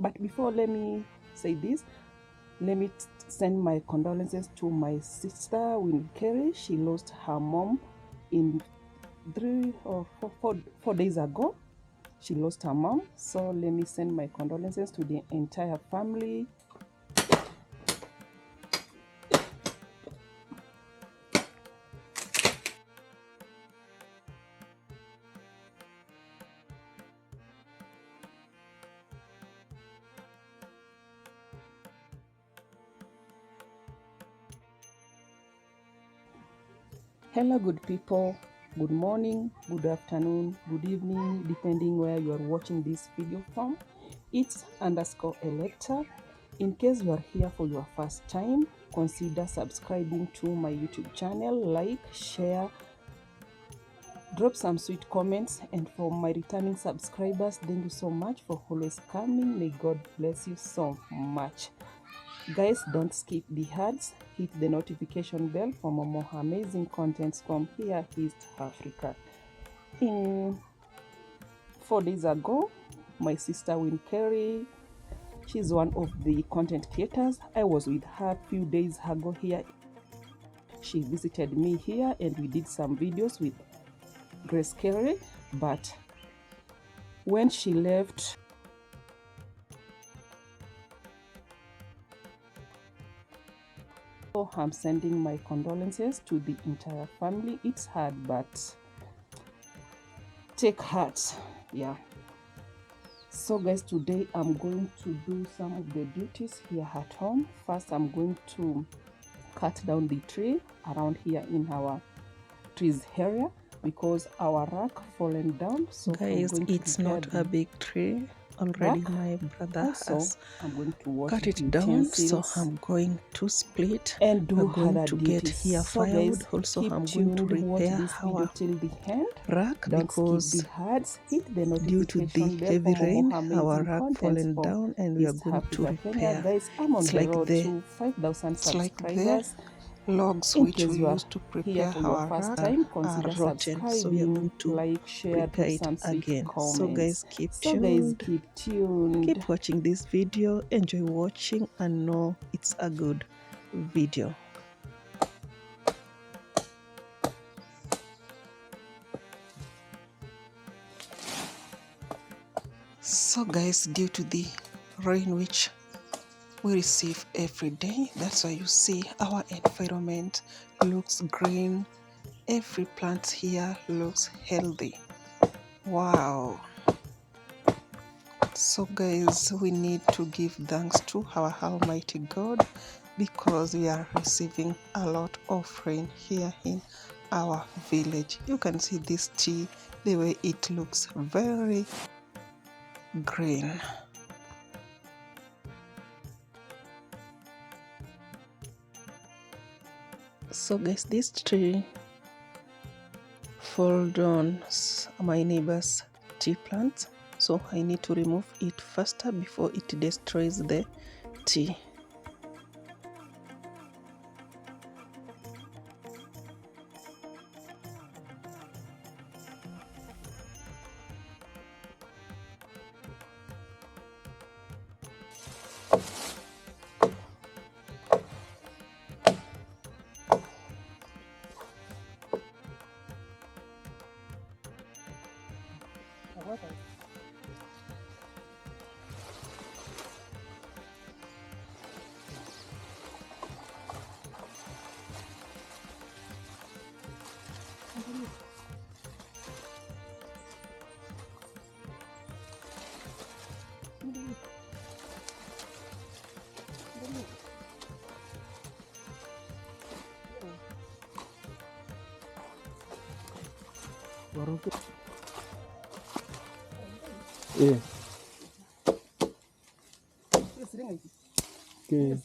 But before, let me say this. Let me send my condolences to my sister, Winnie Carey. She lost her mom in 4 days ago. She lost her mom. So let me send my condolences to the entire family. Hello, good people. Good morning, good afternoon, good evening, depending where you are watching this video from. It's _elector. In case you are here for your first time, consider subscribing to my YouTube channel. Like, share, drop some sweet comments. And for my returning subscribers, thank you so much for always coming. May God bless you so much. Guys, don't skip the ads. Hit the notification bell for more amazing contents from here, East Africa. 4 days ago, my sister Winnie Carey, she's one of the content creators. I was with her a few days ago here. She visited me here and we did some videos with Grace Carey. But when she left, I'm sending my condolences to the entire family. It's hard, but take heart. Yeah. So guys, today I'm going to do some of the duties here at home. First, I'm going to cut down the tree around here in our trees area because our rack fallen down. So guys, it's not a big tree already. My brother has cut it down, so I'm going to split and do going to get here so firewood. guys, also I'm going to repair our till the end. rack because hit the due to the heavy rain our rack fallen down and we are going to repair. Guys, I'm on it's the like road the to 5,000 subscribers. Logs which we used to prepare our rack are rotten, so we are going to like, share, prepare it again. So guys, keep tuned, keep watching this video, enjoy watching and know it's a good video. So guys, due to the rain which we receive every day, that's why you see our environment looks green. Every plant here looks healthy. Wow. So guys, we need to give thanks to our Almighty God because we are receiving a lot of rain here in our village. You can see this tree, the way it looks very green. So guys, this tree fell on my neighbor's tea plant, so I need to remove it faster before it destroys the tea. Yeah. Okay.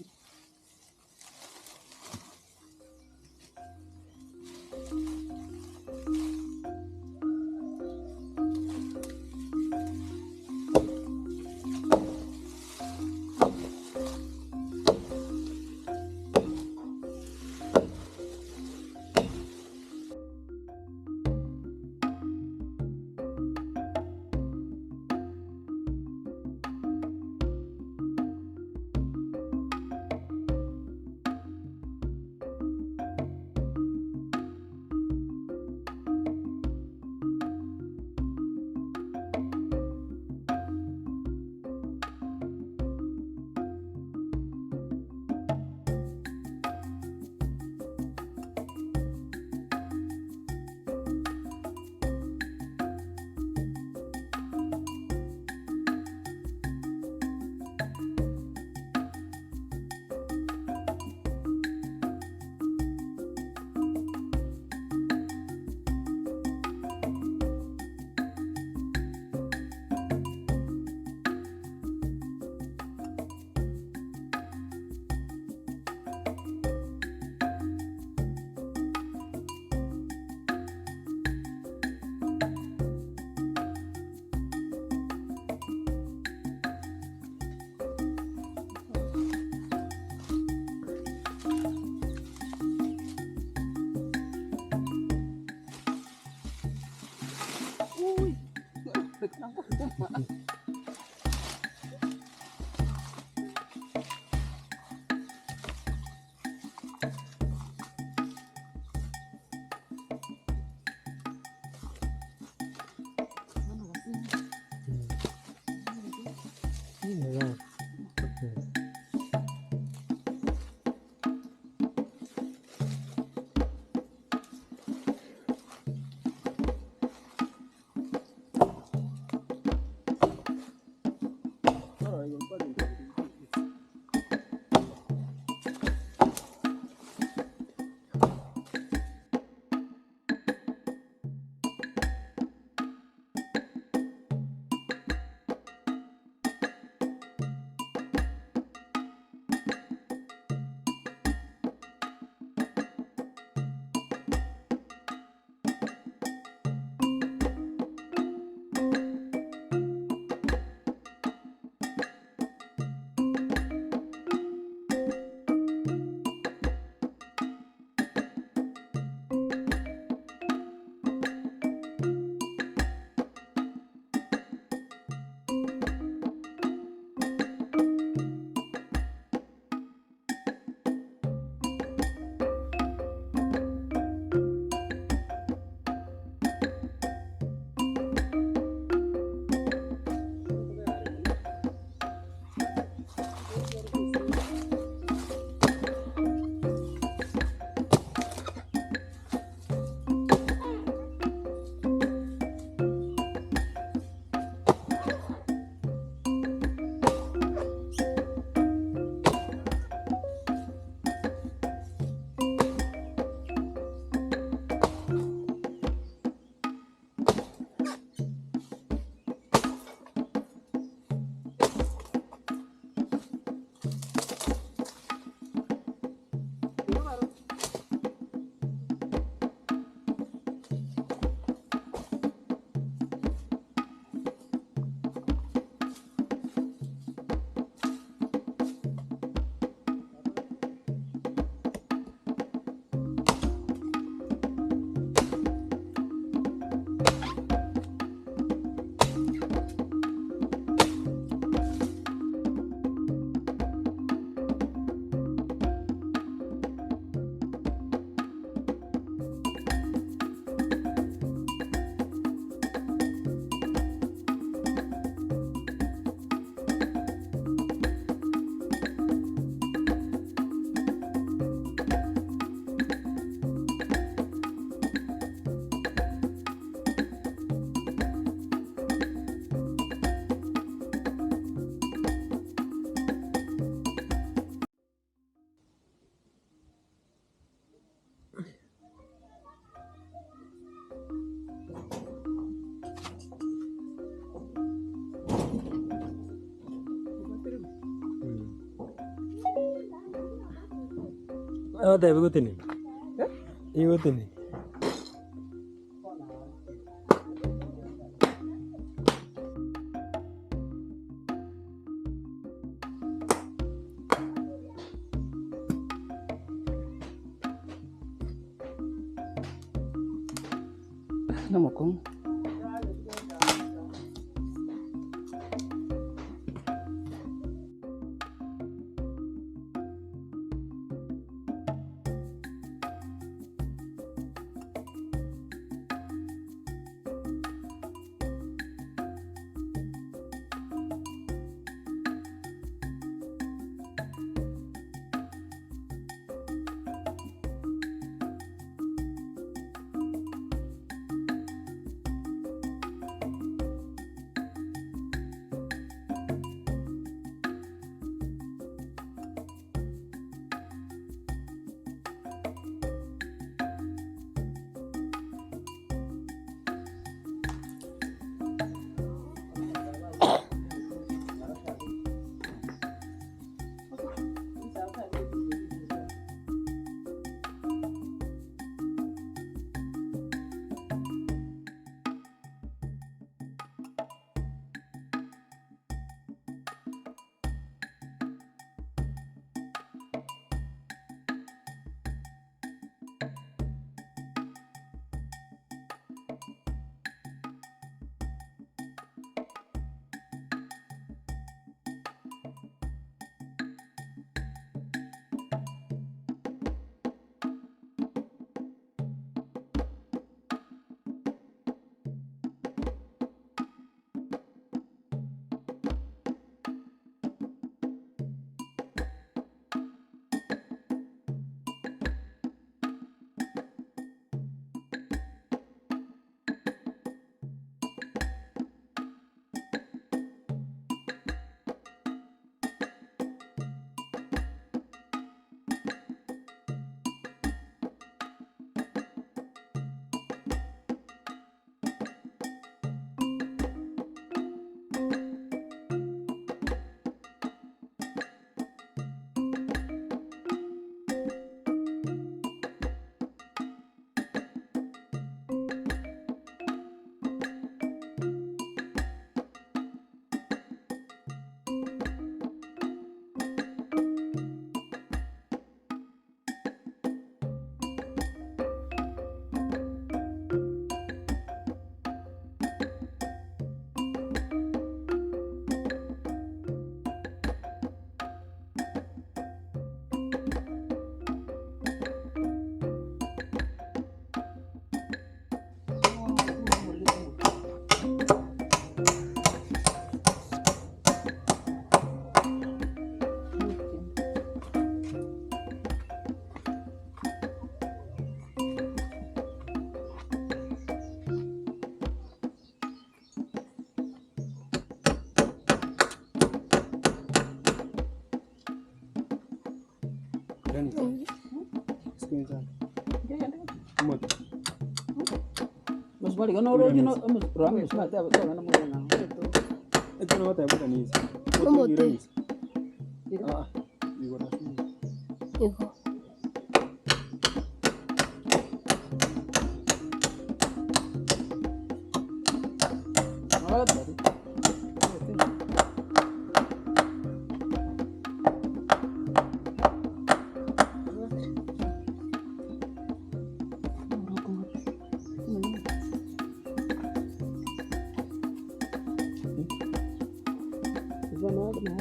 Ada ikut ini. Ikut ini. Nama kong. Gani? Screen sana. Moto. Mas bali kana ro jino rami smart ya bata na mo na. Ito na wata buka ni. Moto. Ah. Iko na simu. Iko. Wala tadi.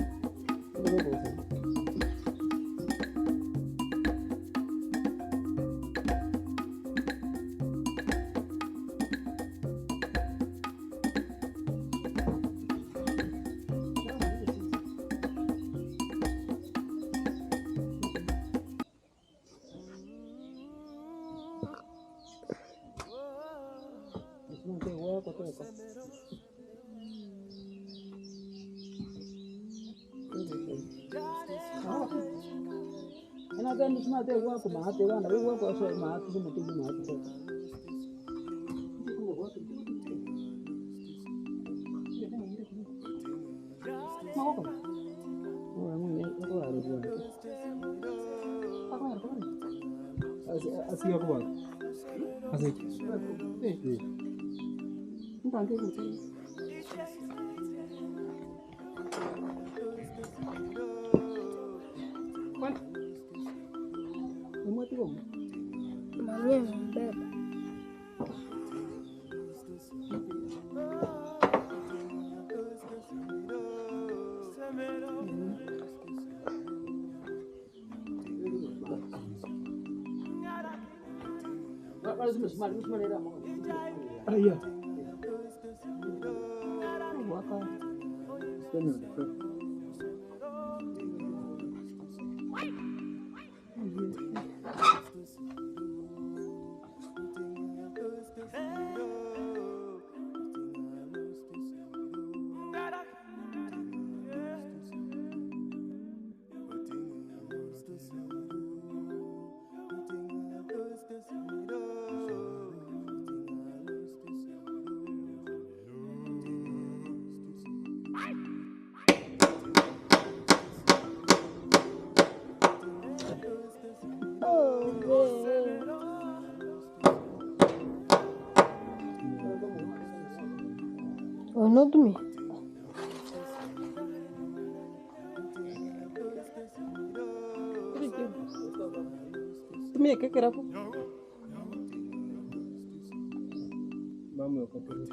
Ina ga ni smart ya kwa mahate bana wewe kwa so mahate ni mtigi mahate. Mau kan? Oh, emang aku harus buat. Aku harus buat. Así ako ba? Así. Entah ke gitu. Kan? Mau tiba. Mami amembeba. Kalau smart era mau. Ah, iya. Buat apa? Benar. Oh, not me. Tumie que era po. Vamos a copiar.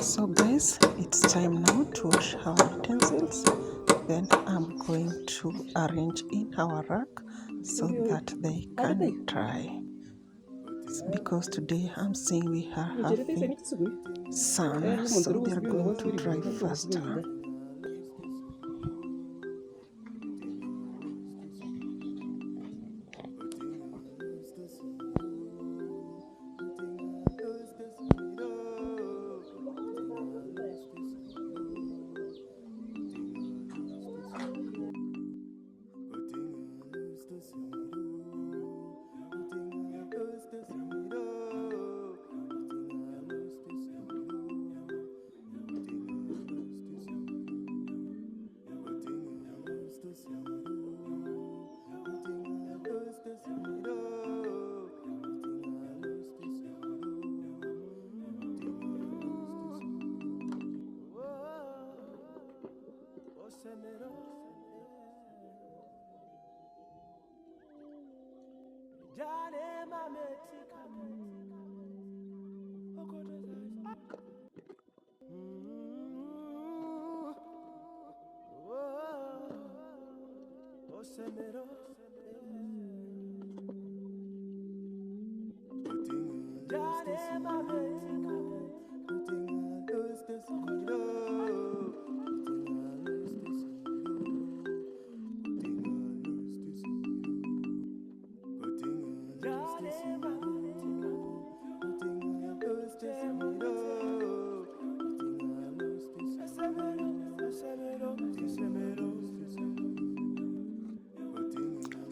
So guys, it's time now to wash our utensils. Then I'm going to arrange in our rack so that they can dry. Because today I'm seeing we are having sun, so they're going to dry faster.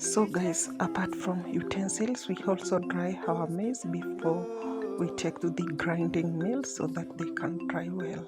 So guys, apart from utensils, we also dry our maize before we take to the grinding mill so that they can dry well.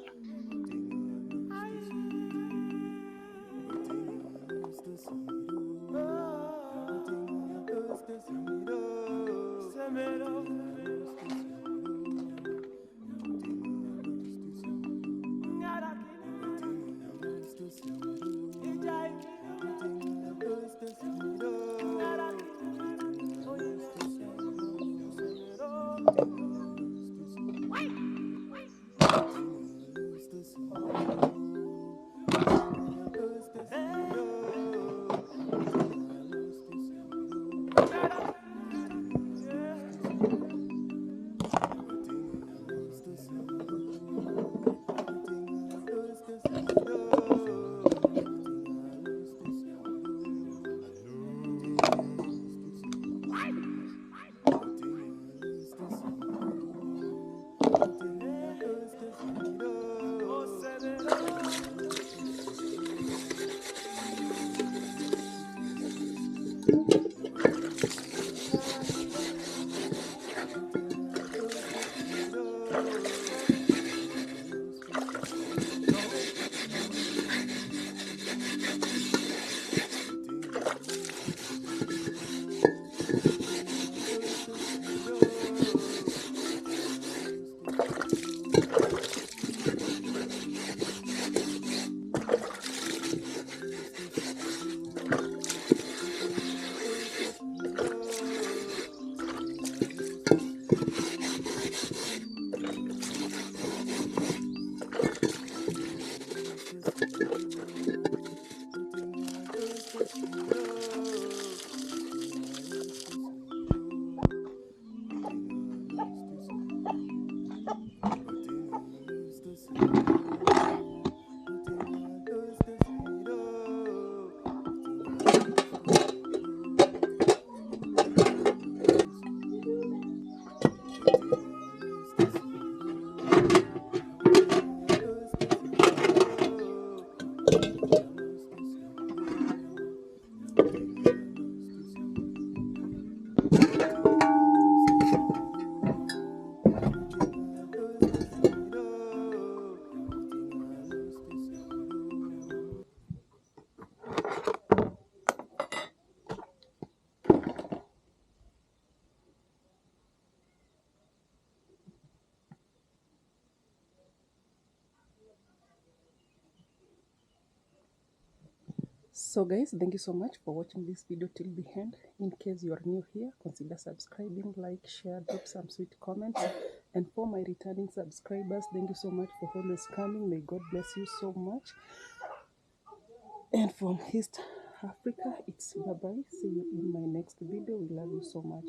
So guys, thank you so much for watching this video till the end. In case you are new here, consider subscribing, like, share, drop some sweet comments. And for my returning subscribers, thank you so much for always coming. May God bless you so much. And from East Africa, it's bye bye. See you in my next video. We love you so much.